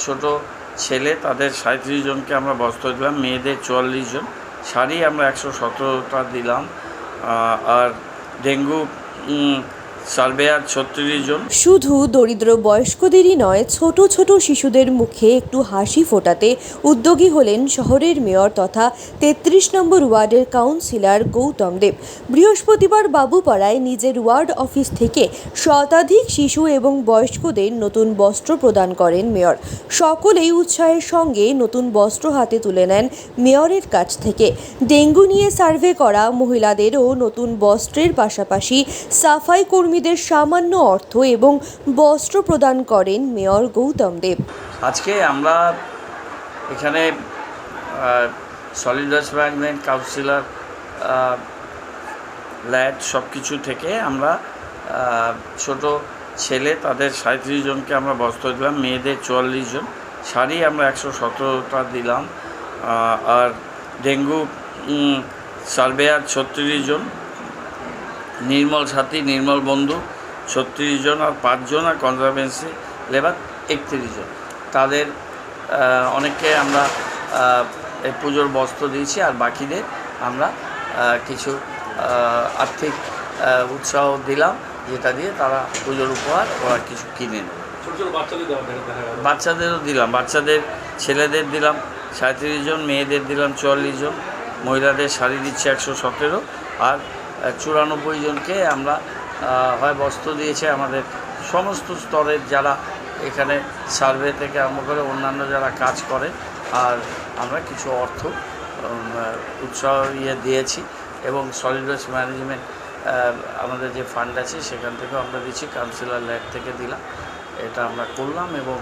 ছোট ছেলে তাদের 37 জনকে আমরা বস্ত্র দিলাম, মেয়েদের 44 জন, শাড়ি আমরা 117টা দিলাম, আর ডেঙ্গু সার্ভেয়ার 36 জন। শুধু দরিদ্র বয়স্কদেরই নয়, ছোট ছোট শিশুদের মুখে একটু হাসি ফোটাতে উদ্যোগী হলেন শহরের মেয়র তথা 33 নম্বর ওয়ার্ডের কাউন্সিলর গৌতম দেব। বৃহস্পতিবার বাবুপাড়ায় নিজের ওয়ার্ড অফিস থেকে শতাধিক শিশু এবং বয়স্কদের নতুন বস্ত্র প্রদান করেন মেয়র। সকলেই উৎসাহের সঙ্গে নতুন বস্ত্র হাতে তুলে নেন মেয়রের কাছ থেকে। ডেঙ্গু নিয়ে সার্ভে করা মহিলাদেরও নতুন বস্ত্রের পাশাপাশি সাফাই কর্মীদের সামান্য অর্থ এবং বস্ত্র প্রদান করেন মেয়র গৌতম দেব। আজকে আমরা এখানে solid waste management, councillor, lad সব কিছু থেকে আমরা ছোট ছেলে তাদের 37 জনকে আমরা বস্ত্র দিলাম, মেয়েদের 44 জন, শাড়ি আমরা 117টা দিলাম, আর ডেঙ্গু সার্ভেয়ার 36 জন, নির্মল সাথী, নির্মল বন্ধু 36 জন, আর 5 জন, আর কনজারভেন্সি লেবার 31 জন। তাদের অনেককে আমরা এই পুজোর বস্ত্র দিয়েছি, আর বাকিদের আমরা কিছু আর্থিক উৎসাহ দিলাম, যেটা দিয়ে তারা পুজোর উপহার ওরা কিছু কিনে নেবে। বাচ্চাদেরও দিলাম, বাচ্চাদের ছেলেদের দিলাম 37 জন, মেয়েদের দিলাম 44 জন, মহিলাদের শাড়ি দিচ্ছি 117, আর 94 জনকে আমরা হয় বস্ত্র দিয়েছে। আমাদের সমস্ত স্তরের যারা এখানে সার্ভে থেকে আরম্ভ করে অন্যান্য যারা কাজ করে, আর আমরা কিছু অর্থ উৎসাহ দিয়েছি, এবং সলিড ওয়েস্ট ম্যানেজমেন্ট আমাদের যে ফান্ড আছে সেখান থেকেও আমরা দিচ্ছি, কাউন্সিলর ল্যাড থেকে দিলাম। এটা আমরা করলাম, এবং